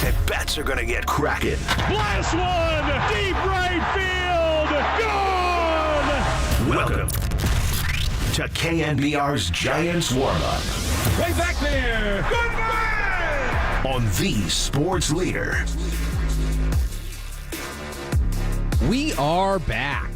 and bets are going to get cracking. Blast one! Deep right field! Gone! Welcome to KNBR's Giants Warm-Up. Way back there! Goodbye! On the Sports Leader. We are back.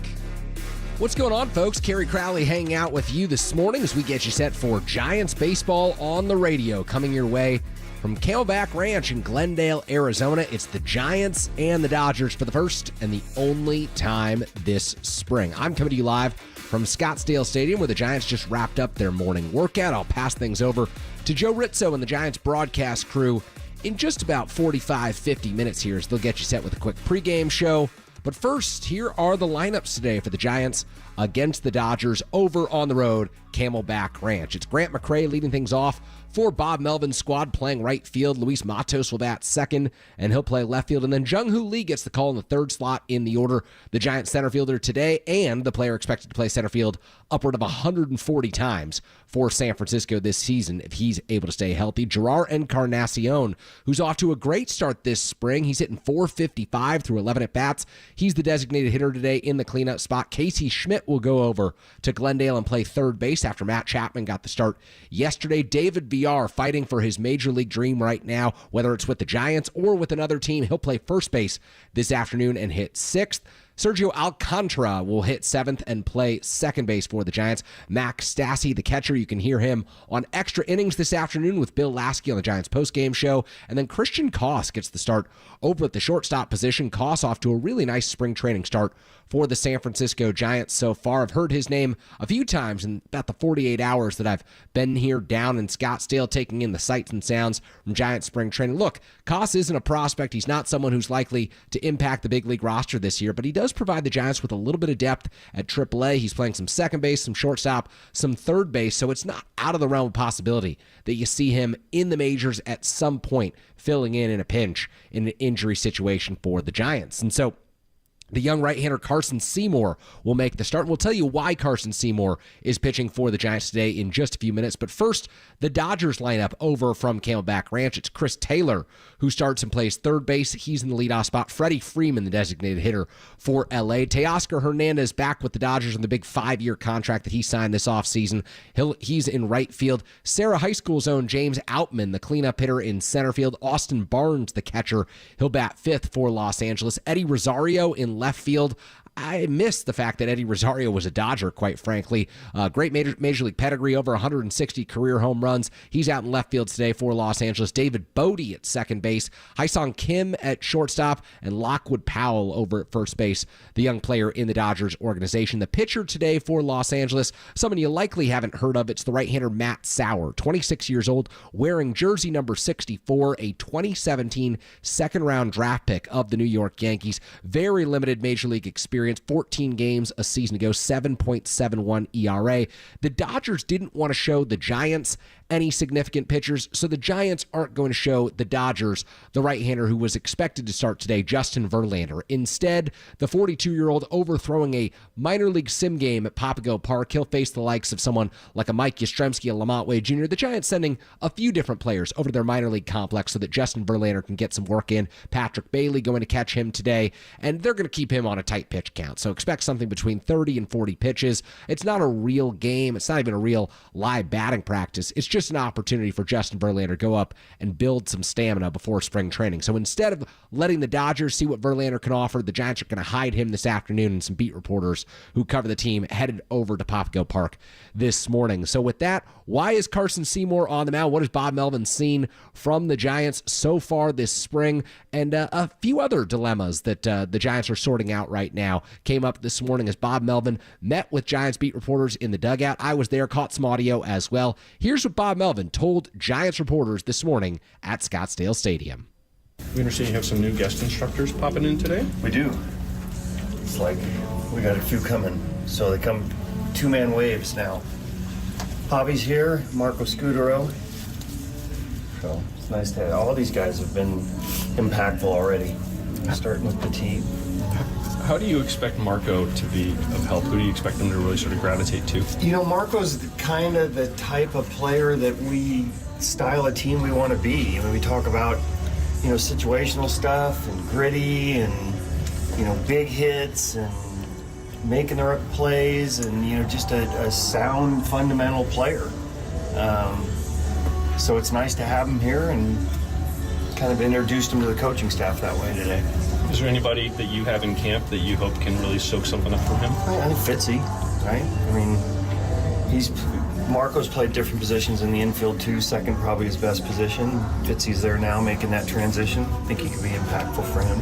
What's going on, folks? Kerry Crowley hanging out with you this morning as we get you set for Giants baseball on the radio, coming your way from Camelback Ranch in Glendale, Arizona. It's the Giants and the Dodgers for the first and the only time this spring. I'm coming to you live from Scottsdale Stadium, where the Giants just wrapped up their morning workout. I'll pass things over to Joe Rizzo and the Giants broadcast crew in just about 45-50 minutes here, as they'll get you set with a quick pregame show. But first, here are the lineups today for the Giants against the Dodgers over on the road, Camelback Ranch. It's Grant McCray leading things off for Bob Melvin's squad, playing right field. Luis Matos will bat second, and he'll play left field. And then Jung-Hoo Lee gets the call in the third slot in the order. The Giants center fielder today, and the player expected to play center field upward of 140 times for San Francisco this season if he's able to stay healthy. Gerard Encarnacion, who's off to a great start this spring. He's hitting .455 through 11 at-bats. He's the designated hitter today in the cleanup spot. Casey Schmidt will go over to Glendale and play third base after Matt Chapman got the start yesterday. David VR fighting for his major league dream right now, whether it's with the Giants or with another team. He'll play first base this afternoon and hit sixth. Sergio Alcantara will hit seventh and play second base for the Giants. Max Stassi, the catcher, you can hear him on Extra Innings this afternoon with Bill Lasky on the Giants postgame show. And then Christian Koss gets the start over at the shortstop position. Koss off to a really nice spring training start for the San Francisco Giants so far. I've heard his name a few times in about the 48 hours that I've been here down in Scottsdale, taking in the sights and sounds from Giants spring training. Look, Koss isn't a prospect. He's not someone who's likely to impact the big league roster this year, but he does provide the Giants with a little bit of depth at AAA. He's playing some second base, some shortstop, some third base, so it's not out of the realm of possibility that you see him in the majors at some point, filling in a pinch in an injury situation for the Giants. And so the young right-hander Carson Seymour will make the start. We'll tell you why Carson Seymour is pitching for the Giants today in just a few minutes. But first, the Dodgers lineup over from Camelback Ranch. It's Chris Taylor who starts and plays third base. He's in the leadoff spot. Freddie Freeman, the designated hitter for L.A. Teoscar Hernandez back with the Dodgers on the big 5-year contract that he signed this offseason. He's in right field. Sarah High School's own James Outman, the cleanup hitter in center field. Austin Barnes, the catcher. He'll bat fifth for Los Angeles. Eddie Rosario in left field. I missed the fact that Eddie Rosario was a Dodger, quite frankly. Great major league pedigree, over 160 career home runs. He's out in left field today for Los Angeles. David Bodie at second base. Hyesung Kim at shortstop. And Lockwood Powell over at first base, the young player in the Dodgers organization. The pitcher today for Los Angeles, someone you likely haven't heard of. It's the right-hander Matt Sauer, 26 years old, wearing jersey number 64, a 2017 second-round draft pick of the New York Yankees. Very limited major league experience. 14 games a season ago, 7.71 ERA. The Dodgers didn't want to show the Giants any significant pitchers, so the Giants aren't going to show the Dodgers the right-hander who was expected to start today, Justin Verlander. Instead, the 42-year-old overthrowing a minor league sim game at Papago Park. He'll face the likes of someone like a Mike Yastrzemski, a Lamont Wade Jr. The Giants sending a few different players over to their minor league complex so that Justin Verlander can get some work in. Patrick Bailey going to catch him today, and they're going to keep him on a tight pitch count. So expect something between 30 and 40 pitches. It's not a real game. It's not even a real live batting practice. It's just an opportunity for Justin Verlander to go up and build some stamina before spring training. So instead of letting the Dodgers see what Verlander can offer, the Giants are going to hide him this afternoon, and some beat reporters who cover the team headed over to Papago Park this morning. So with that, why is Carson Seymour on the mound? What has Bob Melvin seen from the Giants so far this spring? And a few other dilemmas that the Giants are sorting out right now came up this morning as Bob Melvin met with Giants beat reporters in the dugout. I was there, caught some audio as well. Here's what Bob Melvin told Giants reporters this morning at Scottsdale Stadium. We understand you have some new guest instructors popping in today? We do. It's like we got a few coming, so they come two-man waves now. Javi's here, Marco Scudero. So it's nice to have. All these guys have been impactful already, starting with Petit. How do you expect Marco to be of help? Who do you expect them to really sort of gravitate to? You know, Marco's kind of the type of player that we style a team we want to be. I mean, we talk about situational stuff and gritty and, big hits and making the right plays and, just a sound, fundamental player. So it's nice to have him here and kind of introduced him to the coaching staff that way today. Is there anybody that you have in camp that you hope can really soak something up from him? I think Fitzy, right? I mean, Marco's played different positions in the infield too. Second, probably his best position. Fitzy's there now making that transition. I think he could be impactful for him.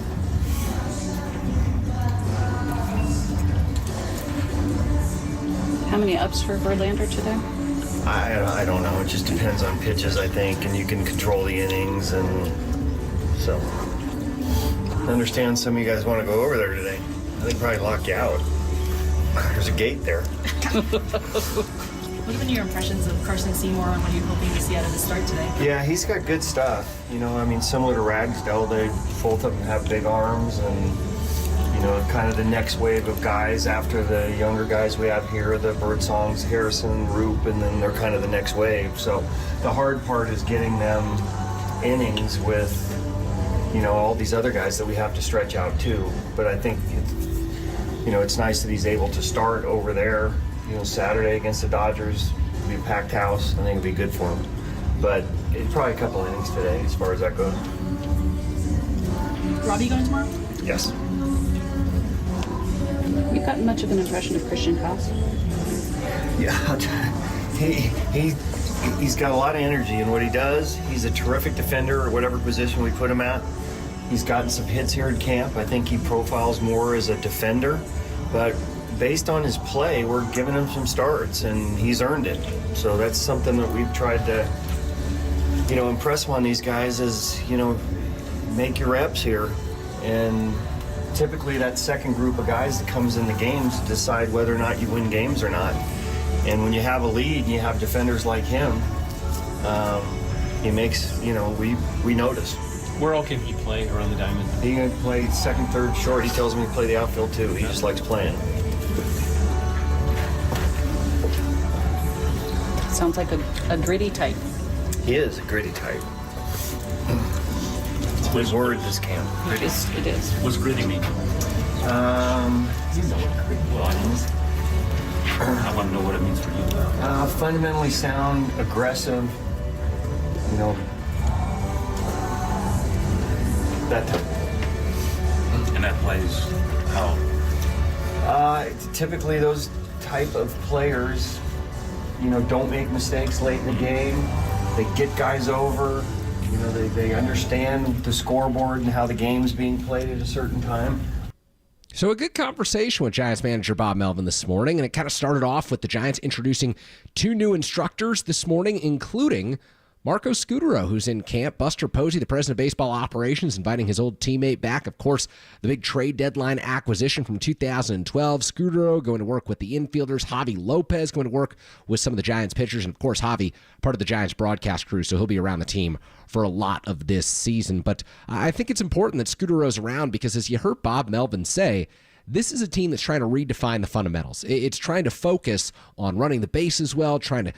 How many ups for Verlander today? I don't know. It just depends on pitches, I think, and you can control the innings, and so I understand some of you guys want to go over there today. I think probably lock you out. There's a gate there. What have been your impressions of Carson Seymour and what are you hoping to see out of the start today? Yeah, he's got good stuff. Similar to Ragsdale, they both of them have big arms and, kind of the next wave of guys after the younger guys we have here, the Birdsongs, Harrison, Roop, and then they're kind of the next wave. So the hard part is getting them innings with, all these other guys that we have to stretch out too. But I think, it's nice that he's able to start over there. Saturday against the Dodgers, it'll be a packed house. I think it'll be good for him. But it's probably a couple innings today as far as that goes. Robbie going tomorrow? Yes. You gotten much of an impression of Christian Koss? Yeah, he's got a lot of energy in what he does. He's a terrific defender at whatever position we put him at. He's gotten some hits here at camp. I think he profiles more as a defender, but based on his play, we're giving him some starts, and he's earned it. So that's something that we've tried to, impress on these guys is, make your reps here. And typically that second group of guys that comes in the games decide whether or not you win games or not. And when you have a lead and you have defenders like him, he makes, we notice. Where all can he play around the diamond? He can play second, third, short. He tells me to play the outfield too. He just likes playing. Sounds like a gritty type. He is a gritty type. It's a big word this camp. It is. What's gritty mean? You know what gritty means. I want to know what it means for you. Fundamentally sound, aggressive, that type. And that plays how? Typically those type of players, don't make mistakes late in the game. They get guys over. They understand the scoreboard and how the game's being played at a certain time. So a good conversation with Giants manager Bob Melvin this morning, and it kind of started off with the Giants introducing two new instructors this morning, including Marco Scutaro, who's in camp. Buster Posey, the president of baseball operations, inviting his old teammate back. Of course, the big trade deadline acquisition from 2012. Scutaro going to work with the infielders. Javi Lopez going to work with some of the Giants pitchers. And, of course, Javi, part of the Giants broadcast crew, so he'll be around the team for a lot of this season. But I think it's important that Scutaro's around because, as you heard Bob Melvin say, this is a team that's trying to redefine the fundamentals. It's trying to focus on running the bases well, trying to,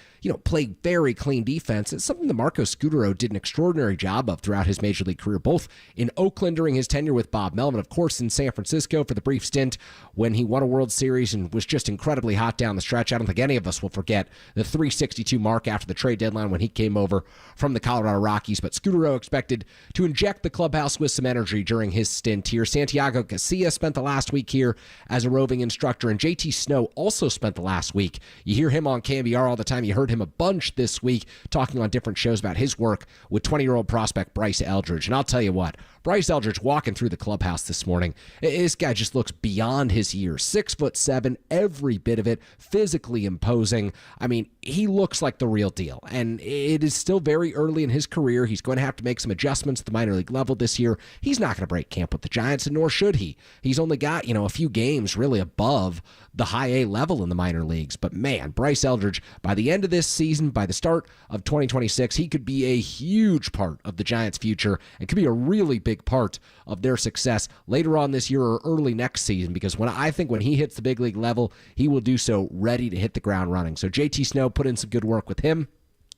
play very clean defense. It's something that Marco Scutaro did an extraordinary job of throughout his major league career, both in Oakland during his tenure with Bob Melvin, of course, in San Francisco for the brief stint when he won a World Series and was just incredibly hot down the stretch. I don't think any of us will forget the 362 mark after the trade deadline when he came over from the Colorado Rockies. But Scutaro expected to inject the clubhouse with some energy during his stint here. Santiago Garcia spent the last week here as a roving instructor, and JT Snow also spent the last week. You hear him on KNBR all the time. You heard him a bunch this week talking on different shows about his work with 20-year-old prospect Bryce Eldridge. And I'll tell you what, Bryce Eldridge walking through the clubhouse this morning, this guy just looks beyond his years. 6'7", every bit of it, physically imposing. I mean, he looks like the real deal. And it is still very early in his career. He's going to have to make some adjustments at the minor league level this year. He's not going to break camp with the Giants, and nor should he. He's only got, a few games really above the high A level in the minor leagues. But man, Bryce Eldridge, by the end of this season, by the start of 2026, he could be a huge part of the Giants' future and could be a really big part of their success later on this year or early next season, because when he hits the big league level, he will do so ready to hit the ground running. So JT Snow put in some good work with him.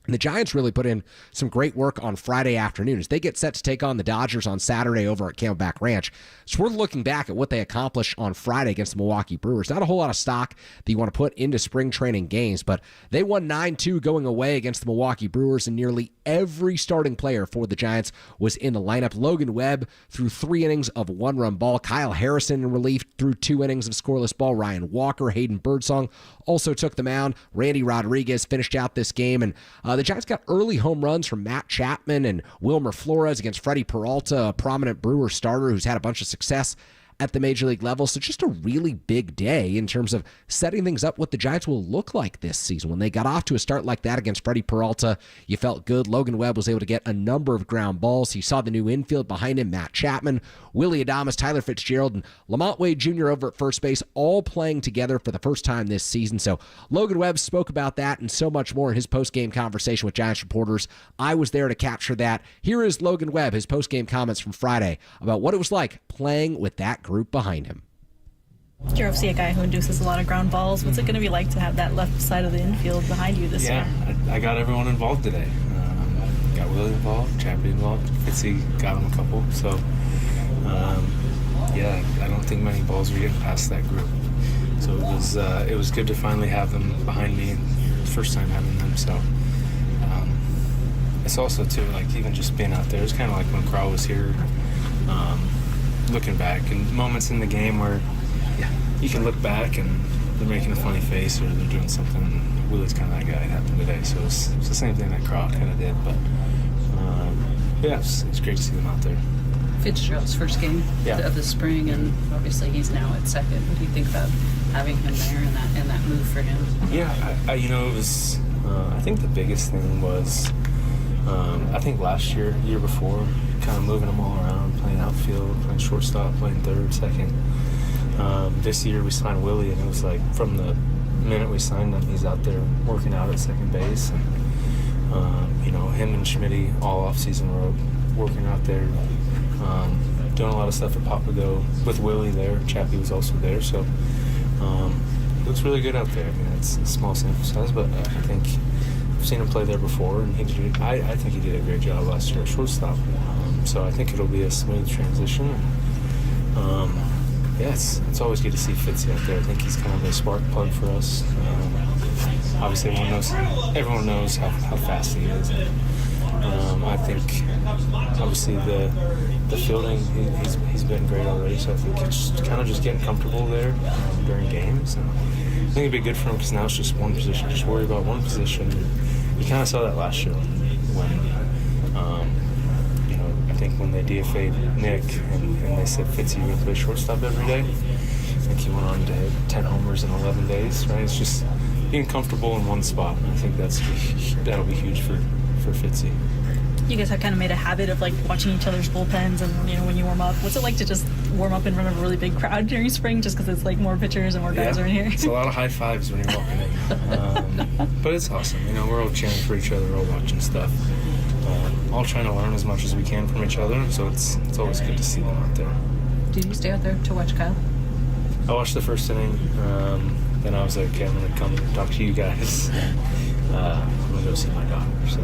And the Giants really put in some great work on Friday afternoon as they get set to take on the Dodgers on Saturday over at Camelback Ranch. So we're looking back at what they accomplished on Friday against the Milwaukee Brewers. Not a whole lot of stock that you want to put into spring training games, but they won 9-2 going away against the Milwaukee Brewers, and nearly every starting player for the Giants was in the lineup. Logan Webb threw 3 innings of 1-run ball. Kyle Harrison in relief threw 2 innings of scoreless ball. Ryan Walker, Hayden Birdsong also took the mound. Randy Rodriguez finished out this game, and the Giants got early home runs from Matt Chapman and Wilmer Flores against Freddie Peralta, a prominent Brewer starter who's had a bunch of success at the major league level. So just a really big day in terms of setting things up what the Giants will look like this season. When they got off to a start like that against Freddie Peralta, you felt good. Logan Webb was able to get a number of ground balls. He saw the new infield behind him, Matt Chapman, Willie Adames, Tyler Fitzgerald, and Lamont Wade Jr. over at first base, all playing together for the first time this season. So Logan Webb spoke about that and so much more in his post-game conversation with Giants reporters. I was there to capture that. Here is Logan Webb, his post-game comments from Friday about what it was like playing with that group behind him. You're obviously a guy who induces a lot of ground balls. What's it going to be like to have that left side of the infield behind you this year? I got everyone involved today. Got Willie involved, Chappie involved, Fitzy got him a couple. So, I don't think many balls were getting past that group. So it was good to finally have them behind me. First time having them. So it's also too like even just being out there. It's kind of like when Carl was here. Looking back and moments in the game where you can look back and they're making a funny face or they're doing something. And Willie's kind of that guy. It happened today, so it's the same thing that Carl kind of did. But it's great to see them out there. Fitzgerald's first game of the spring, and obviously he's now at second. What do you think about having him there and that move for him? Yeah, it was. I think the biggest thing was. I think last year before, kind of moving them all around, playing outfield, playing shortstop, playing third, second. This year we signed Willie, and it was like from the minute we signed him, he's out there working out at second base. And, him and Schmitty all off-season were working out there, doing a lot of stuff at Papago with Willie there. Chappie was also there, so it looks really good out there. I mean, it's a small sample size, but I think I've seen him play there before, and I think he did a great job last year at shortstop. So I think it'll be a smooth transition. It's always good to see Fitzy out there. I think he's kind of a spark plug for us. Obviously, everyone knows how fast he is. I think obviously the fielding he's been great already. So I think it's kind of just getting comfortable there during games. And I think it'd be good for him because now it's just one position. Just worry about one position. You kind of saw that last year when I think when they DFA'd Nick and they said Fitzy, you're going to play shortstop every day. I think he went on to hit 10 homers in 11 days, right? It's just being comfortable in one spot. And I think that'll be huge for Fitzy. You guys have kind of made a habit of like watching each other's bullpens and when you warm up. What's it like to just warm up in front of a really big crowd during spring just because it's like more pitchers and more guys are in here? It's a lot of high fives when you're walking in. But it's awesome. We're all cheering for each other, all watching stuff. All trying to learn as much as we can from each other, so it's always good to see them out there. Did you stay out there to watch Kyle? I watched the first inning, then I was like, okay, I'm going to come talk to you guys. I'm going to go see my daughter, so.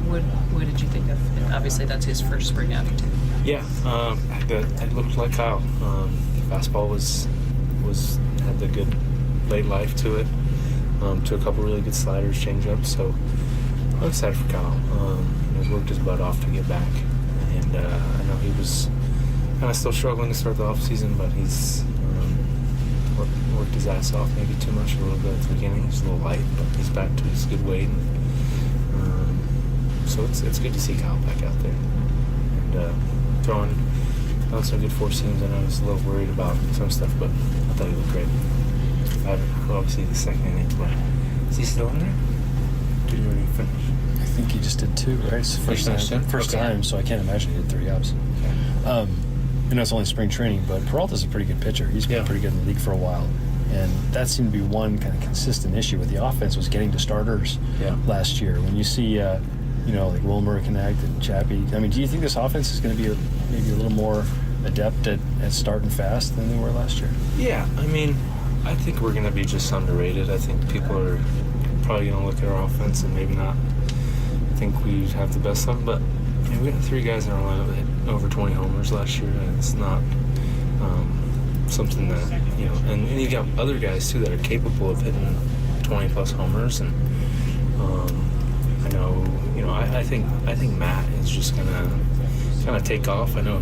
What did you think of? Obviously, that's his first spring out. Yeah, it looked like Kyle. Fastball had the good late life to it. To a couple really good sliders, changeups. So I'm excited for Kyle. He's worked his butt off to get back, and I know he was kind of still struggling to start the off season, but he's worked his ass off maybe too much a little bit at the beginning. He's a little light, but he's back to his good weight. So it's good to see Kyle back out there and throwing some good four seams. I know I was a little worried about some stuff, but I thought he looked great. Obviously the second inning, but is he still in there? Did he already finish? I think he just did 2, right? It's the first time, so I can't imagine he did 3 ups. Okay. It's only spring training, but Peralta's a pretty good pitcher. He's been pretty good in the league for a while. And that seemed to be one kind of consistent issue with the offense was getting to starters last year. When you see, like Wilmer connect and Chappie, do you think this offense is going to be maybe a little more adept at starting fast than they were last year? Yeah, I think we're going to be just underrated. I think people are probably going to look at our offense and maybe not think we have the best of them. But we got 3 guys in our lineup that hit over 20 homers last year, and it's not something that, and you got other guys too that are capable of hitting 20-plus homers. And I know, I think Matt is just going to kind of take off. I know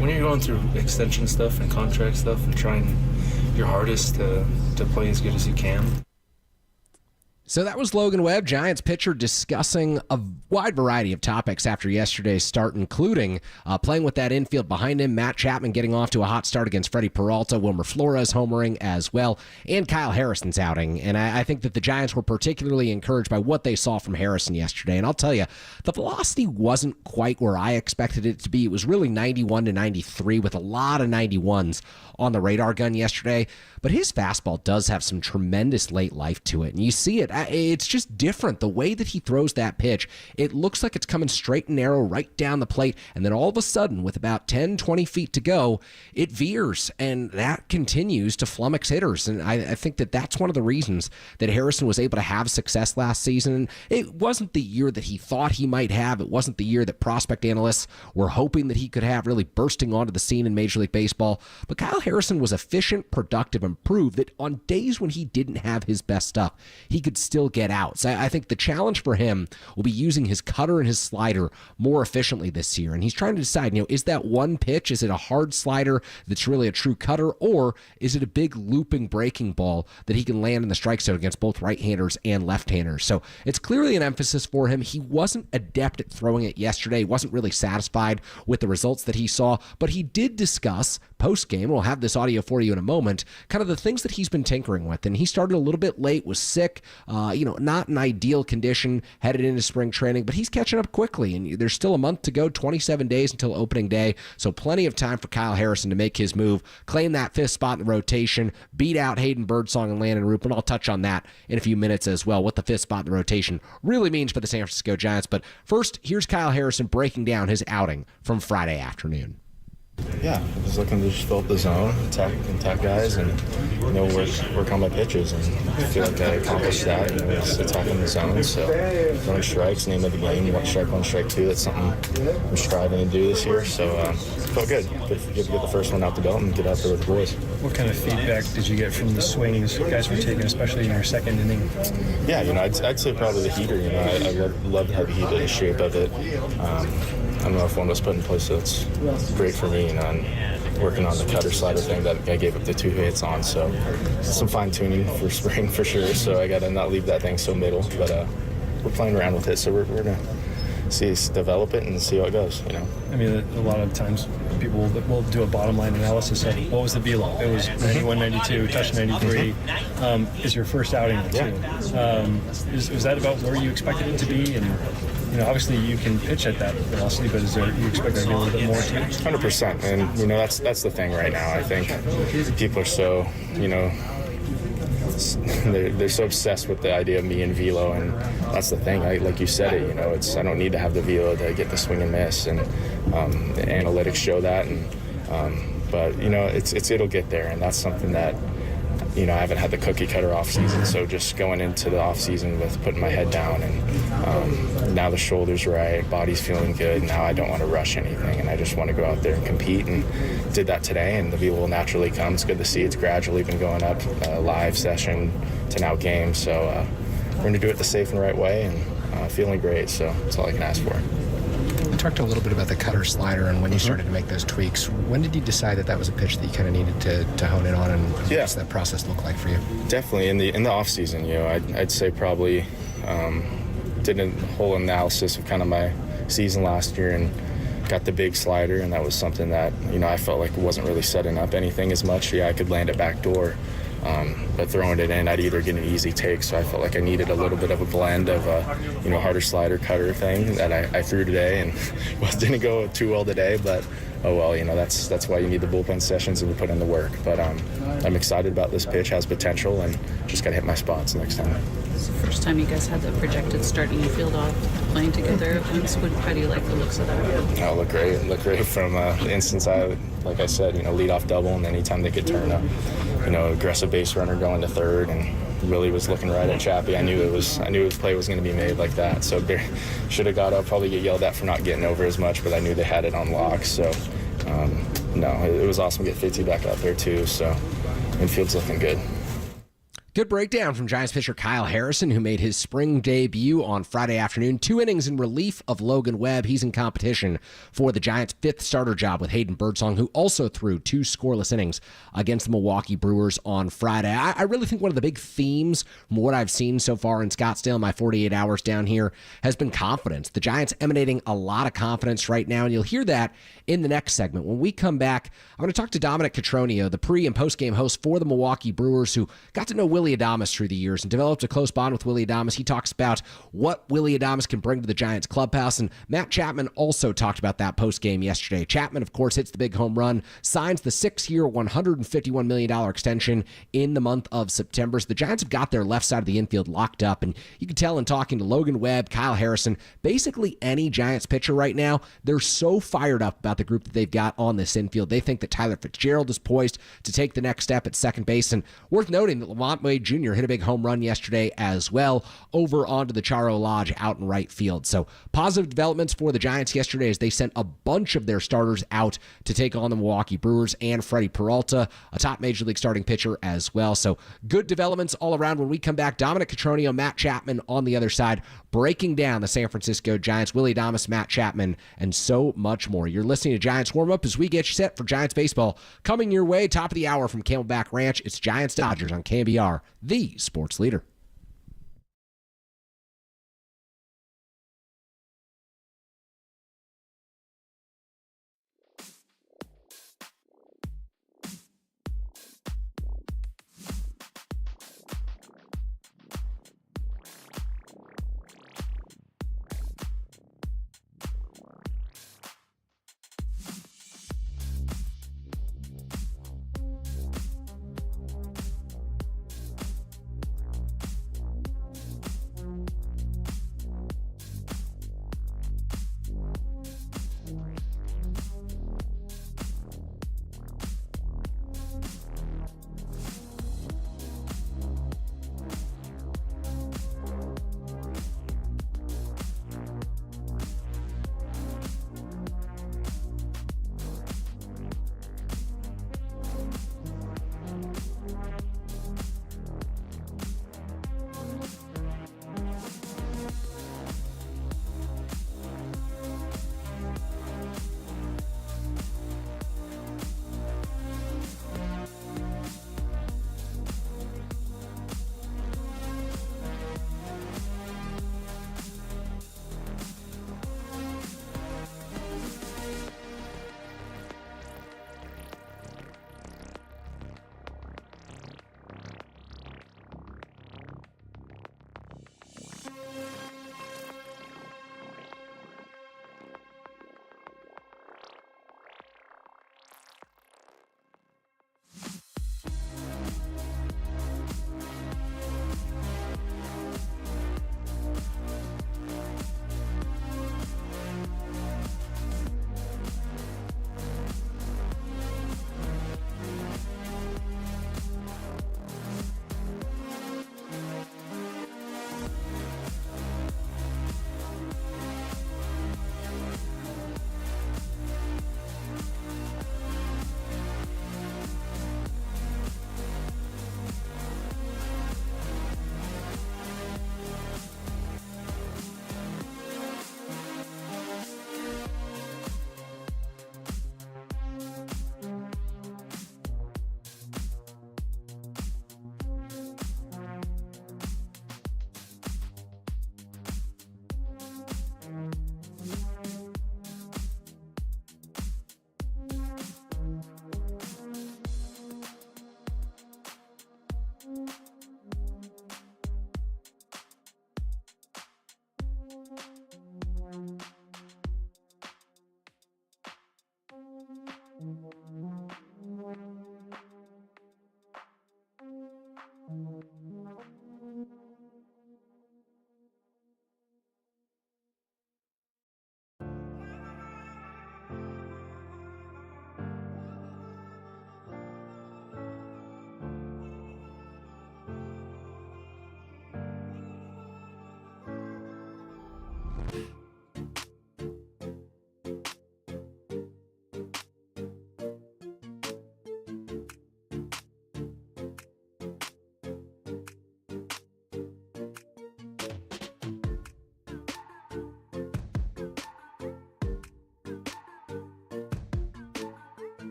when you're going through extension stuff and contract stuff and trying your hardest to play as good as you can. So that was Logan Webb, Giants pitcher, discussing a wide variety of topics after yesterday's start, including playing with that infield behind him, Matt Chapman getting off to a hot start against Freddie Peralta, Wilmer Flores homering as well, and Kyle Harrison's outing. And I think that the Giants were particularly encouraged by what they saw from Harrison yesterday. And I'll tell you, the velocity wasn't quite where I expected it to be. It was really 91 to 93 with a lot of 91s on the radar gun yesterday. But his fastball does have some tremendous late life to it. And you see it. It's just different. The way that he throws that pitch, it looks like it's coming straight and narrow right down the plate. And then all of a sudden, with about 10, 20 feet to go, it veers. And that continues to flummox hitters. And I think that that's one of the reasons that Harrison was able to have success last season. It wasn't the year that he thought he might have. It wasn't the year that prospect analysts were hoping that he could have, really bursting onto the scene in Major League Baseball. But Kyle Harrison was efficient, productive, and proved that on days when he didn't have his best stuff, he could still get out. So I think the challenge for him will be using his cutter and his slider more efficiently this year. And he's trying to decide, is that one pitch? Is it a hard slider that's really a true cutter? Or is it a big looping breaking ball that he can land in the strike zone against both right-handers and left-handers? So it's clearly an emphasis for him. He wasn't adept at throwing it yesterday. He wasn't really satisfied with the results that he saw, but he did discuss post-game, we'll have this audio for you in a moment, kind of the things that he's been tinkering with. And he started a little bit late, was sick, not in ideal condition, headed into spring training, but he's catching up quickly. And there's still a month to go, 27 days until opening day. So plenty of time for Kyle Harrison to make his move, claim that 5th spot in the rotation, beat out Hayden Birdsong and Landon Roop. And I'll touch on that in a few minutes as well, what the 5th spot in the rotation really means for the San Francisco Giants. But first, here's Kyle Harrison breaking down his outing from Friday afternoon. Yeah, I was looking to just fill up the zone, attack guys, and work on my pitches. And I feel like I accomplished that. Just attacking the zone. So throwing strikes, name of the game. 1 strike, 1 strike 2. That's something I'm striving to do this year. So it felt good. Good to get the first one out the belt and get out there with the boys. What kind of feedback did you get from the swings you guys were taking, especially in your second inning? Yeah, I'd say probably the heater. I love the heavy heat, the shape of it. I don't know if one was put in place that's great for me, and working on the cutter slider thing that I gave up the 2 hits on. So some fine tuning for spring for sure. So I got to not leave that thing so middle, but we're playing around with it. So we're gonna develop it and see how it goes. I mean, a lot of times people will do a bottom line analysis of what was the velo. It was 91, 92, touched 93. Is your first outing too? Was that about where you expected it to be? And obviously you can pitch at that velocity, but you expect there to be a little bit more too? 100%, and that's the thing right now. I think people are so they're so obsessed with the idea of me and velo, and that's the thing. Like you said it. I don't need to have the velo to get the swing and miss, and the analytics show that. But it'll get there, and that's something that. I haven't had the cookie cutter off season, so just going into the off season with putting my head down, and now the shoulder's right, body's feeling good. Now I don't want to rush anything, and I just want to go out there and compete, and did that today, and the velo will naturally come. It's good to see it's gradually been going up, live session to now game. So we're going to do it the safe and right way, and feeling great. So that's all I can ask for. You talked a little bit about the cutter slider and when you started to make those tweaks. When did you decide that was a pitch that you kind of needed to hone in on, and what does that process look like for you? Definitely in the off season, I'd say probably did a whole analysis of kind of my season last year and got the big slider, and that was something that I felt like wasn't really setting up anything as much. I could land it back door. But throwing it in, I'd either get an easy take, so I felt like I needed a little bit of a blend of a harder slider cutter thing that I threw today, and didn't go too well today, but oh well, that's why you need the bullpen sessions and we put in the work. But I'm excited about this pitch, has potential, and just got to hit my spots next time. It's the first time you guys had the projected starting field off playing together. How do you like the looks of that? Oh, look great from the instance like I said, lead off double, and anytime they could turn a aggressive base runner going to third, and really was looking right at Chappie. I knew his play was going to be made like that. So should have got up, probably get yelled at for not getting over as much, but I knew they had it on lock. So no, it was awesome to get 50 back out there too. So infield's looking good. Good breakdown from Giants pitcher Kyle Harrison, who made his spring debut on Friday afternoon. 2 innings in relief of Logan Webb. He's in competition for the Giants' 5th starter job with Hayden Birdsong, who also threw 2 scoreless innings against the Milwaukee Brewers on Friday. I really think one of the big themes from what I've seen so far in Scottsdale, my 48 hours down here, has been confidence. The Giants emanating a lot of confidence right now, and you'll hear that in the next segment. When we come back, I'm going to talk to Dominic Cotroneo, the pre- and post-game host for the Milwaukee Brewers, who got to know Willie Adames through the years and developed a close bond with Willie Adames. He talks about what Willie Adames can bring to the Giants clubhouse, and Matt Chapman also talked about that post-game yesterday. Chapman, of course, hits the big home run, signs the 6-year, $151 million extension in the month of September. So the Giants have got their left side of the infield locked up, and you can tell in talking to Logan Webb, Kyle Harrison, basically any Giants pitcher right now, they're so fired up about the group that they've got on this infield. They think that Tyler Fitzgerald is poised to take the next step at second base, and worth noting that Lamont Wade Jr. hit a big home run yesterday as well over onto the Charo Lodge out in right field. So positive developments for the Giants yesterday as they sent a bunch of their starters out to take on the Milwaukee Brewers and Freddie Peralta, a top Major League starting pitcher as well. So good developments all around. When we come back, Dominic Cotroneo, Matt Chapman on the other side, breaking down the San Francisco Giants, Willie Adames, Matt Chapman, and so much more. You're listening to Giants Warm Up as we get you set for Giants baseball. Coming your way, top of the hour from Camelback Ranch, it's Giants Dodgers on KNBR, the sports leader.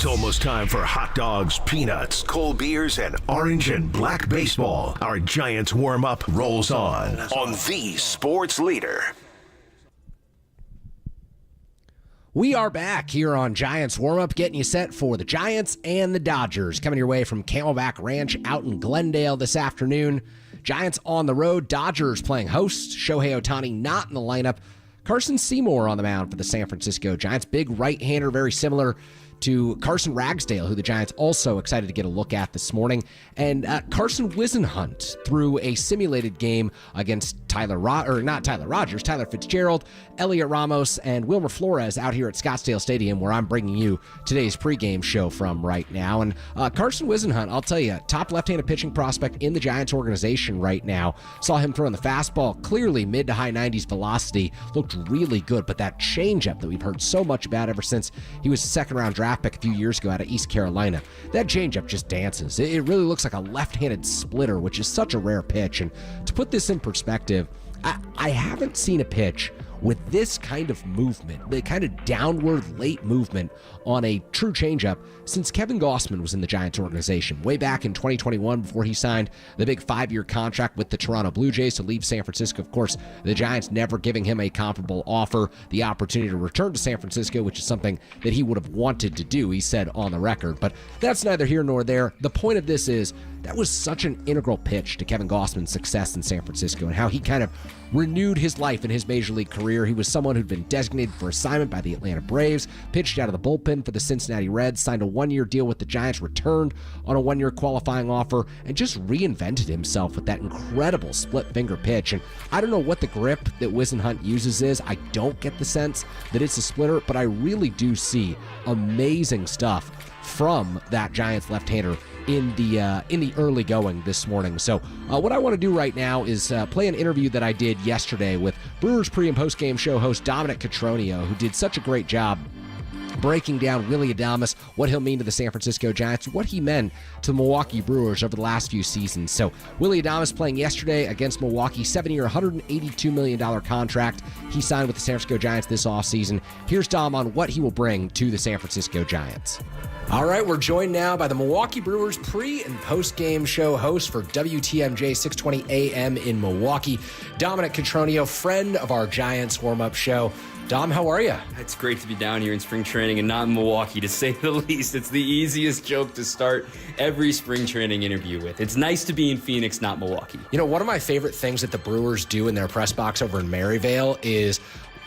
It's almost time for hot dogs, peanuts, cold beers, and orange and black baseball. Our Giants warm-up rolls on the sports leader. We are back here on Giants Warm-Up, getting you set for the Giants and the Dodgers. Coming your way from Camelback Ranch out in Glendale this afternoon. Giants on the road, Dodgers playing host. Shohei Ohtani not in the lineup. Carson Seymour on the mound for the San Francisco Giants. Big right-hander, very similar to Carson Ragsdale, who the Giants also excited to get a look at this morning. And Carson Whisenhunt threw a simulated game against Tyler Fitzgerald, Elliot Ramos, and Wilmer Flores out here at Scottsdale Stadium, where I'm bringing you today's pregame show from right now. And Carson Whisenhunt, I'll tell you, top left-handed pitching prospect in the Giants organization right now. Saw him throwing the fastball, clearly mid to high 90s velocity, looked really good, but that changeup that we've heard so much about ever since he was a second-round draft pick a few years ago out of East Carolina, that changeup just dances. It really looks like a left-handed splitter, which is such a rare pitch. And to put this in perspective, I haven't seen a pitch with this kind of movement, the kind of downward late movement on a true changeup since Kevin Gossman was in the Giants organization way back in 2021 before he signed the big 5-year contract with the Toronto Blue Jays to leave San Francisco. Of course, the Giants never giving him a comparable offer, the opportunity to return to San Francisco, which is something that he would have wanted to do, he said on the record. But that's neither here nor there. The point of this is that was such an integral pitch to Kevin Gossman's success in San Francisco and how he kind of renewed his life in his major league career. He was someone who'd been designated for assignment by the Atlanta Braves, pitched out of the bullpen for the Cincinnati Reds, signed a 1-year deal with the Giants, returned on a 1-year qualifying offer, and just reinvented himself with that incredible split finger pitch. And I don't know what the grip that Whisenhunt uses is. I don't get the sense that it's a splitter, but I really do see amazing stuff from that Giants left-hander in the early going this morning. So what I want to do right now is play an interview that I did yesterday with Brewers pre- and post-game show host Dominic Cotroneo, who did such a great job breaking down Willy Adames, what he'll mean to the San Francisco Giants, what he meant to the Milwaukee Brewers over the last few seasons. So Willy Adames playing yesterday against Milwaukee, 7-year, $182 million contract he signed with the San Francisco Giants this offseason. Here's Dom on what he will bring to the San Francisco Giants. All right, we're joined now by the Milwaukee Brewers pre- and post-game show host for WTMJ 620 AM in Milwaukee, Dominic Cotroneo, friend of our Giants warm-up show. Dom, how are you? It's great to be down here in spring training and not in Milwaukee, to say the least. It's the easiest joke to start every spring training interview with. It's nice to be in Phoenix, not Milwaukee. You know, one of my favorite things that the Brewers do in their press box over in Maryvale is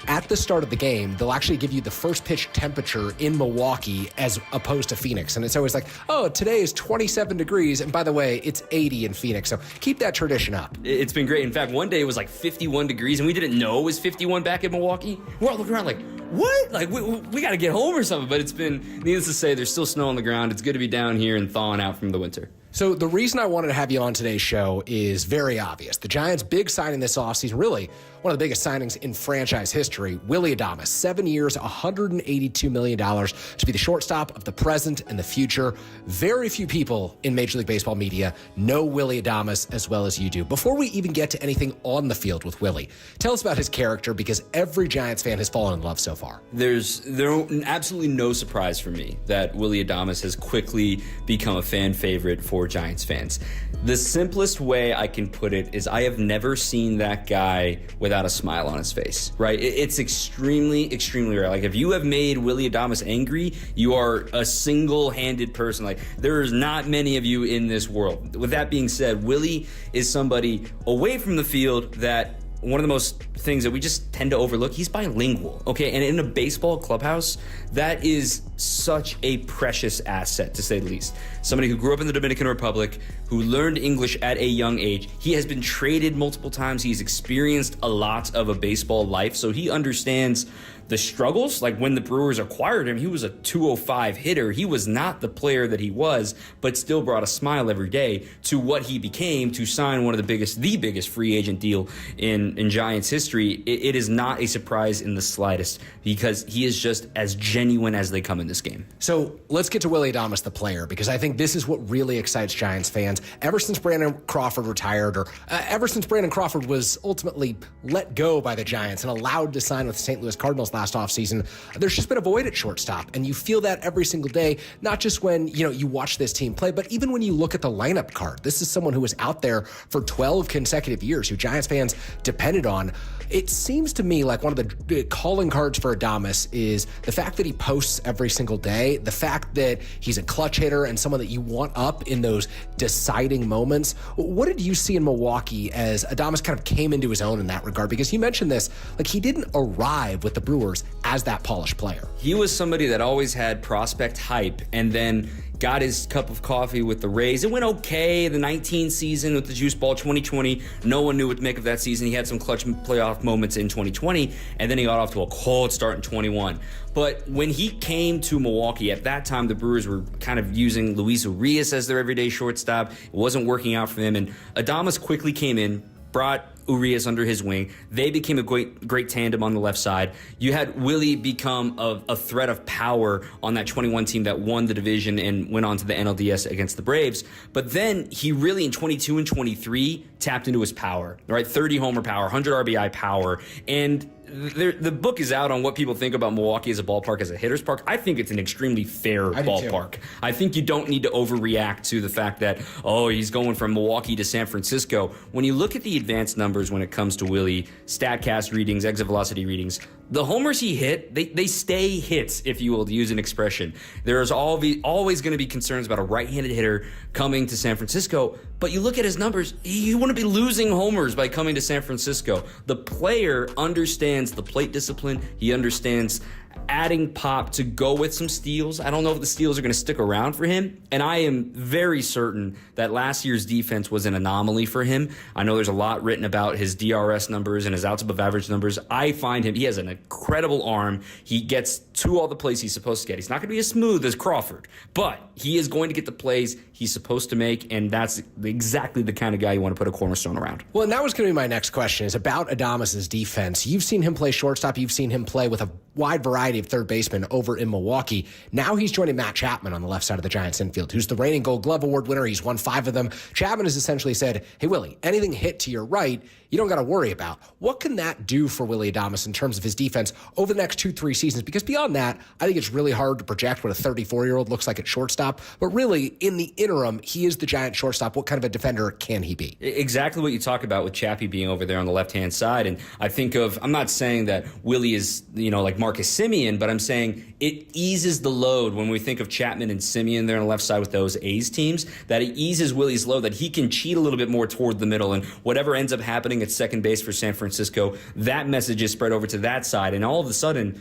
at the start of the game, they'll actually give you the first pitch temperature in Milwaukee as opposed to Phoenix. And it's always like, oh, today is 27 degrees. And by the way, it's 80 in Phoenix. So keep that tradition up. It's been great. In fact, one day it was like 51 degrees and we didn't know it was 51 back in Milwaukee. We're all looking around like, what? Like, we got to get home or something. But it's been, needless to say, there's still snow on the ground. It's good to be down here and thawing out from the winter. So the reason I wanted to have you on today's show is very obvious. The Giants' big signing this offseason, really one of the biggest signings in franchise history, Willy Adames, 7 years, $182 million to be the shortstop of the present and the future. Very few people in Major League Baseball media know Willy Adames as well as you do. Before we even get to anything on the field with Willy, tell us about his character, because every Giants fan has fallen in love so far. There's absolutely no surprise for me that Willy Adames has quickly become a fan favorite for Giants fans. The simplest way I can put it is I have never seen that guy without a smile on his face, right? It's extremely, extremely rare. Like, if you have made Willy Adames angry, you are a single-handed person. Like, there's not many of you in this world. With that being said, Willy is somebody away from the field that one of the most things that we just tend to overlook, he's bilingual, okay? And in a baseball clubhouse, that is such a precious asset, to say the least. Somebody who grew up in the Dominican Republic, who learned English at a young age. He has been traded multiple times. He's experienced a lot of a baseball life, so he understands the struggles. Like, when the Brewers acquired him, he was a 205 hitter. He was not the player that he was, but still brought a smile every day to what he became, to sign one of the biggest free agent deal in Giants history. It is not a surprise in the slightest, because he is just as genuine as they come in this game. So let's get to Willy Adames, the player, because I think this is what really excites Giants fans. Ever since Brandon Crawford retired, or ever since Brandon Crawford was ultimately let go by the Giants and allowed to sign with the St. Louis Cardinals last offseason. There's just been a void at shortstop, and you feel that every single day, not just when, you watch this team play, but even when you look at the lineup card. This is someone who was out there for 12 consecutive years, who Giants fans depended on. It seems to me like one of the calling cards for Adames is the fact that he posts every single day, the fact that he's a clutch hitter and someone that you want up in those deciding moments. What did you see in Milwaukee as Adames kind of came into his own in that regard? Because you mentioned this, like he didn't arrive with the Brewers as that polished player. He was somebody that always had prospect hype and then got his cup of coffee with the Rays. It went okay. The 19 season with the juice ball, 2020, no one knew what to make of that season. He had some clutch playoff moments in 2020, and then he got off to a cold start in 21. But when he came to Milwaukee, at that time, the Brewers were kind of using Luis Urias as their everyday shortstop. It wasn't working out for them, and Adames quickly came in, brought Urias under his wing. They became a great tandem on the left side. You had Willie become a threat of power on that 21 team that won the division and went on to the NLDS against the Braves. But then he really, in 22 and 23, tapped into his power, right? 30 homer power, 100 RBI power. And the book is out on what people think about Milwaukee as a ballpark, as a hitter's park. I think it's an extremely fair ballpark. I think you don't need to overreact to the fact that, he's going from Milwaukee to San Francisco. When you look at the advanced numbers when it comes to Willie, StatCast readings, exit velocity readings, the homers he hit, they stay hits, if you will, to use an expression. There's always going to be concerns about a right-handed hitter coming to San Francisco, but you look at his numbers, you wouldn't be losing homers by coming to San Francisco. The player understands the plate discipline. He understands adding pop to go with some steals. I don't know if the steals are going to stick around for him, and I am very certain that last year's defense was an anomaly for him. I know there's a lot written about his DRS numbers and his outs above average numbers. I find he has an incredible arm. He gets to all the plays he's supposed to get. He's not going to be as smooth as Crawford, but he is going to get the plays he's supposed to make, and that's exactly the kind of guy you want to put a cornerstone around. Well, and that was going to be my next question, is about Adames' defense. You've seen him play shortstop. You've seen him play with a wide variety of third basemen over in Milwaukee. Now he's joining Matt Chapman on the left side of the Giants infield, who's the reigning Gold Glove Award winner. He's won 5 of them. Chapman has essentially said, hey, Willie, anything hit to your right, you don't got to worry about. What can that do for Willie Adames in terms of his defense over the next 2-3 seasons? Because beyond that, I think it's really hard to project what a 34-year-old looks like at shortstop. But really, in the interim, he is the Giant shortstop. What kind of a defender can he be? Exactly what you talk about with Chappie being over there on the left-hand side. And I think I'm not saying that Willie is, like Marcus Semien, but I'm saying it eases the load when we think of Chapman and Semien there on the left side with those A's teams, that it eases Willie's load, that he can cheat a little bit more toward the middle. And whatever ends up happening at second base for San Francisco, that message is spread over to that side. And all of a sudden,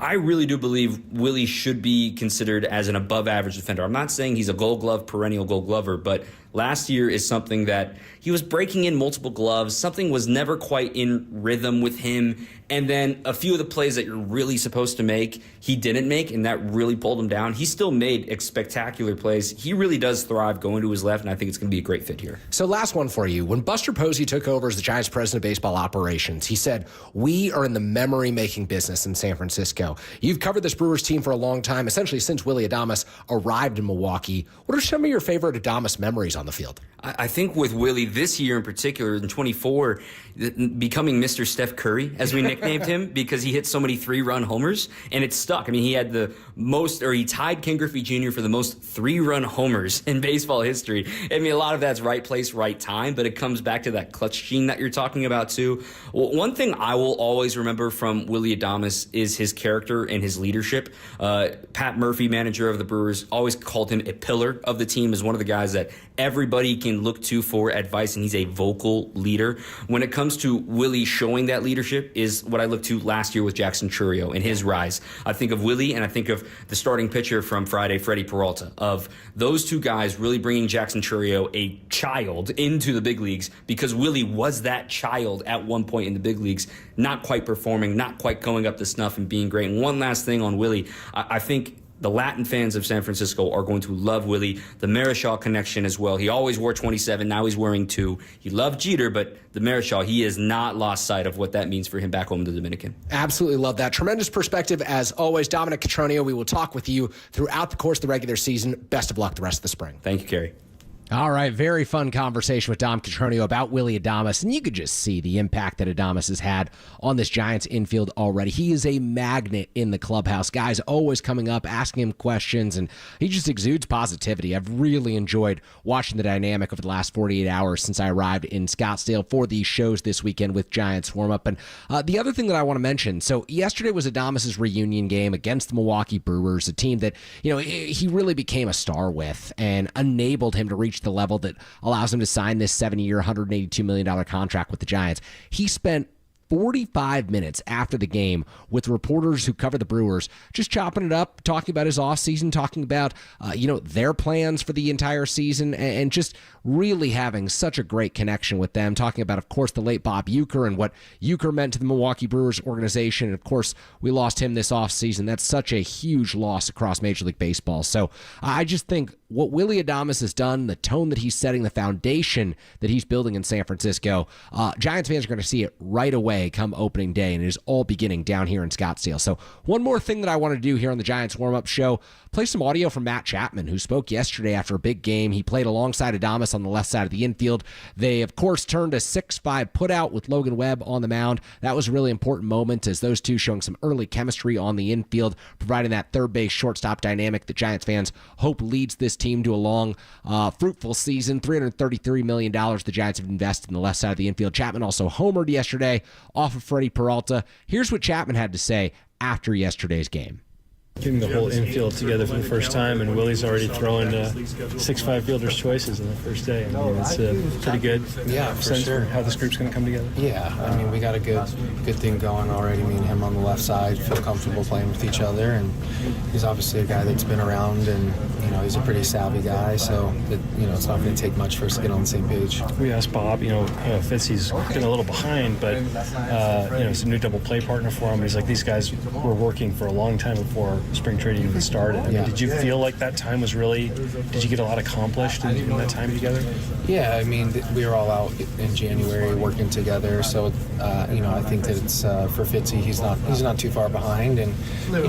I really do believe Willie should be considered as an above-average defender. I'm not saying he's a Gold Glove, perennial Gold Glover, but last year is something that he was breaking in multiple gloves. Something was never quite in rhythm with him. And then a few of the plays that you're really supposed to make, he didn't make, and that really pulled him down. He still made spectacular plays. He really does thrive going to his left, and I think it's going to be a great fit here. So last one for you. When Buster Posey took over as the Giants president of baseball operations, he said, we are in the memory-making business in San Francisco. You've covered this Brewers team for a long time, essentially since Willie Adames arrived in Milwaukee. What are some of your favorite Adames memories on the field? I think with Willie this year in particular, in 24, becoming Mr. Steph Curry, as we nicknamed him, because he hit so many 3-run homers, and it stuck. I mean, he had he tied Ken Griffey Jr. for the most 3-run homers in baseball history. I mean, a lot of that's right place, right time, but it comes back to that clutch gene that you're talking about, too. Well, one thing I will always remember from Willie Adames is his character and his leadership. Pat Murphy, manager of the Brewers, always called him a pillar of the team, as one of the guys that everybody can look to for advice, and he's a vocal leader. When it comes to Willie showing that leadership is what I look to last year with Jackson Chourio and his rise. I think of Willie, and I think of the starting pitcher from Friday, Freddie Peralta, of those two guys really bringing Jackson Chourio, a child, into the big leagues, because Willie was that child at one point in the big leagues, not quite performing, not quite going up to snuff and being great. And one last thing on Willie, I think the Latin fans of San Francisco are going to love Willie. The Marichal connection as well. He always wore 27. Now he's wearing 2. He loved Jeter, but the Marichal, he has not lost sight of what that means for him back home in the Dominican. Absolutely love that. Tremendous perspective as always. Dominic Cotroneo, we will talk with you throughout the course of the regular season. Best of luck the rest of the spring. Thank you, Kerry. All right, very fun conversation with Dom Cotroneo about Willy Adames, and you could just see the impact that Adames has had on this Giants infield already. He is a magnet in the clubhouse. Guys always coming up, asking him questions, and he just exudes positivity. I've really enjoyed watching the dynamic over the last 48 hours since I arrived in Scottsdale for these shows this weekend with Giants warm-up. And the other thing that I want to mention, so yesterday was Adames' reunion game against the Milwaukee Brewers, a team that, you know, he really became a star with and enabled him to reach the level that allows him to sign this 7-year, $182 million contract with the Giants. He spent 45 minutes after the game with reporters who cover the Brewers, just chopping it up, talking about his offseason, talking about, their plans for the entire season, and just really having such a great connection with them, talking about, of course, the late Bob Uecker and what Uecker meant to the Milwaukee Brewers organization. And, of course, we lost him this offseason. That's such a huge loss across Major League Baseball. So I just think what Willy Adames has done, the tone that he's setting, the foundation that he's building in San Francisco, Giants fans are going to see it right away come opening day, and it is all beginning down here in Scottsdale. So one more thing that I want to do here on the Giants warm-up show, play some audio from Matt Chapman, who spoke yesterday after a big game. He played alongside Adames on the left side of the infield. They, of course, turned a 6-5 putout with Logan Webb on the mound. That was a really important moment as those two showing some early chemistry on the infield, providing that third base shortstop dynamic that Giants fans hope leads this team to a long, fruitful season. $333 million the Giants have invested in the left side of the infield. Chapman also homered yesterday off of Freddie Peralta. Here's what Chapman had to say after yesterday's game. Getting the whole infield together for the first time, and Willie's already throwing 6-5 fielder's choices in the first day. I mean, it's pretty good. Yeah, for sure. How this group's going to come together. Yeah, I mean, we got a good thing going already. Me and him on the left side feel comfortable playing with each other, and he's obviously a guy that's been around, and he's a pretty savvy guy. So it's not going to take much for us to get on the same page. We asked Bob, Fitzy's getting a little behind, but it's a new double play partner for him. He's like, these guys were working for a long time before spring training even started. I mean, did you feel like that time was really, did you get a lot accomplished in that time together? Yeah, I mean, we were all out in January working together, so I think that it's for Fitzy, he's not too far behind, and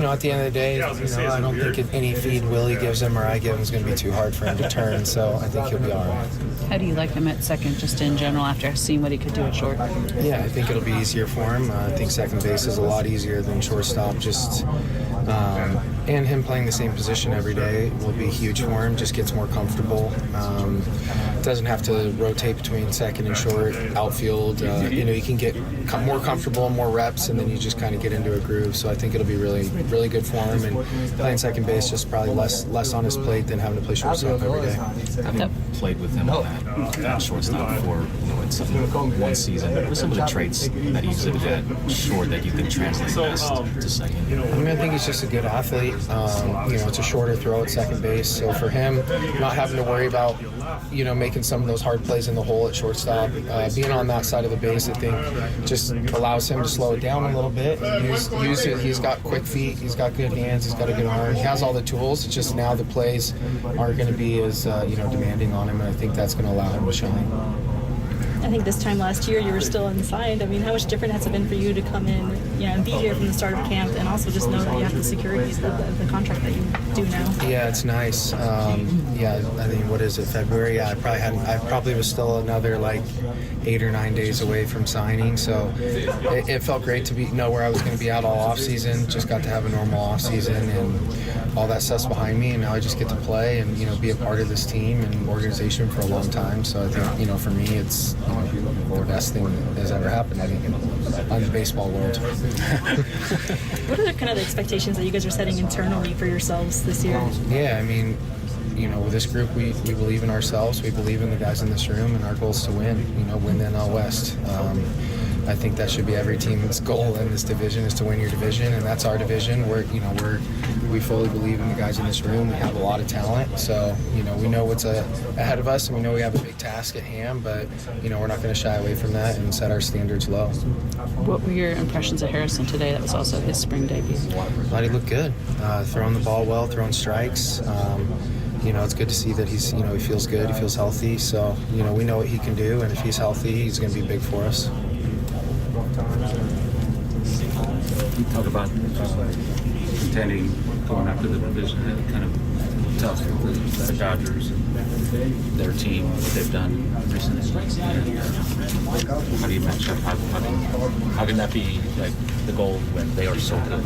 at the end of the day, I don't think any feed Willie gives him or I give him is going to be too hard for him to turn, so I think he'll be all right. How do you like him at second, just in general, after seeing what he could do at short? Yeah, I think it'll be easier for him. I think second base is a lot easier than shortstop, and him playing the same position every day will be huge for him. Just gets more comfortable. Doesn't have to rotate between second and short, outfield. You can get more comfortable, more reps, and then you just kind of get into a groove. So I think it'll be really, really good for him. And playing second base just probably less on his plate than having to play shortstop every day. Having played with him on that shortstop before, in one season, what were some of the traits that he exhibited at short that you think translate best to second? I mean, I think he's just a good athlete. It's a shorter throw at second base, so for him, not having to worry about making some of those hard plays in the hole at shortstop, being on that side of the base, I think just allows him to slow it down a little bit and use it. He's got quick feet, he's got good hands, he's got a good arm, he has all the tools. It's just now the plays aren't going to be as demanding on him, and I think that's going to allow him to shine. I think this time last year you were still unsigned. I mean, how much different has it been for you to come in, and be here from the start of camp, and also just know that you have the security of the contract that you do now? Yeah, it's nice. I think, what is it, February? Yeah, I probably was still another 8 or 9 days away from signing, so it felt great to know where I was going to be out all off season. Just got to have a normal off season, and all that stuff's behind me, and now I just get to play and be a part of this team and organization for a long time. So I think for me it's the best thing that has ever happened, I think, in the baseball world. What are kind of the expectations that you guys are setting internally for yourselves this year? Yeah, I mean, with this group, we believe in ourselves. We believe in the guys in this room, and our goal is to win. Win the NL West. I think that should be every team's goal in this division, is to win your division, and that's our division. We fully believe in the guys in this room. We have a lot of talent, so we know what's ahead of us, and we know we have a big task at hand. But we're not going to shy away from that and set our standards low. What were your impressions of Harrison today? That was also his spring debut. I thought he looked good, throwing the ball well, throwing strikes. It's good to see that he's, he feels good, he feels healthy. So, we know what he can do, and if he's healthy, he's going to be big for us. You talk about contending, going after the division, kind of tough for the Dodgers and their team, what they've done recently. How do you match up? How can that be like the goal when they are so good?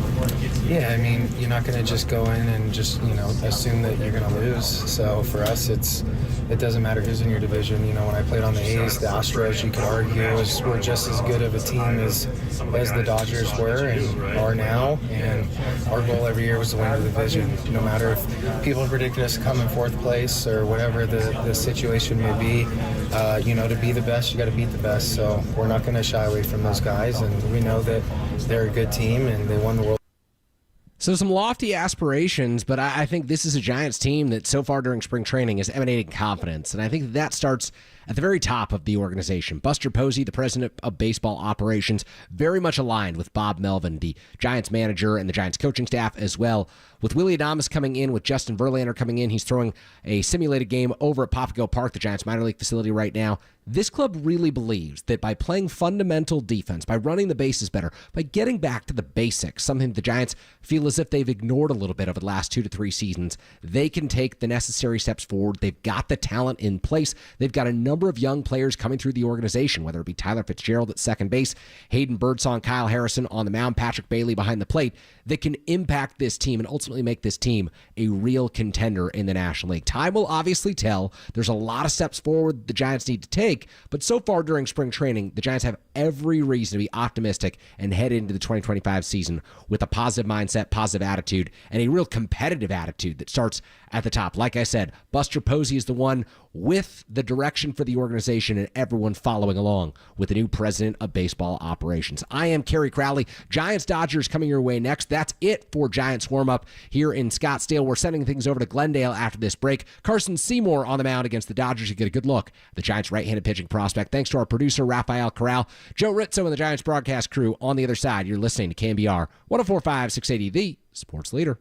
Yeah, I mean, you're not going to just go in and just, assume that you're going to lose. So for us, it doesn't matter who's in your division. When I played on the A's, the Astros, you could argue, were just as good of a team as the Dodgers were and are now. And our goal every year was to win the division. No matter if people predicted us to come in fourth place or whatever the situation may be, to be the best, you got to beat the best. So we're not going to shy away from those guys. And we know that they're a good team and they won the World. So some lofty aspirations, but I think this is a Giants team that so far during spring training is emanating confidence. And I think that starts at the very top of the organization. Buster Posey, the president of baseball operations, very much aligned with Bob Melvin, the Giants manager, and the Giants coaching staff as well. With Willie Adames coming in, with Justin Verlander coming in, he's throwing a simulated game over at Papago Park, the Giants minor league facility right now. This club really believes that by playing fundamental defense, by running the bases better, by getting back to the basics, something the Giants feel as if they've ignored a little bit over the last 2 to 3 seasons, they can take the necessary steps forward. They've got the talent in place. They've got a number of young players coming through the organization, whether it be Tyler Fitzgerald at second base, Hayden Birdsong, Kyle Harrison on the mound, Patrick Bailey behind the plate, that can impact this team and ultimately make this team a real contender in the National League. Time will obviously tell. There's a lot of steps forward the Giants need to take, but so far during spring training, the Giants have every reason to be optimistic and head into the 2025 season with a positive mindset, positive attitude, and a real competitive attitude that starts at the top. Like I said, Buster Posey is the one with the direction for the organization and everyone following along with the new president of baseball operations. I am Kerry Crowley. Giants Dodgers coming your way next. That's it for Giants warm-up here in Scottsdale. We're sending things over to Glendale after this break. Carson Seymour on the mound against the Dodgers. You get a good look at the Giants right-handed pitching prospect. Thanks to our producer, Rafael Corral, Joe Rizzo, and the Giants broadcast crew on the other side. You're listening to KNBR 104.5 680, the sports leader.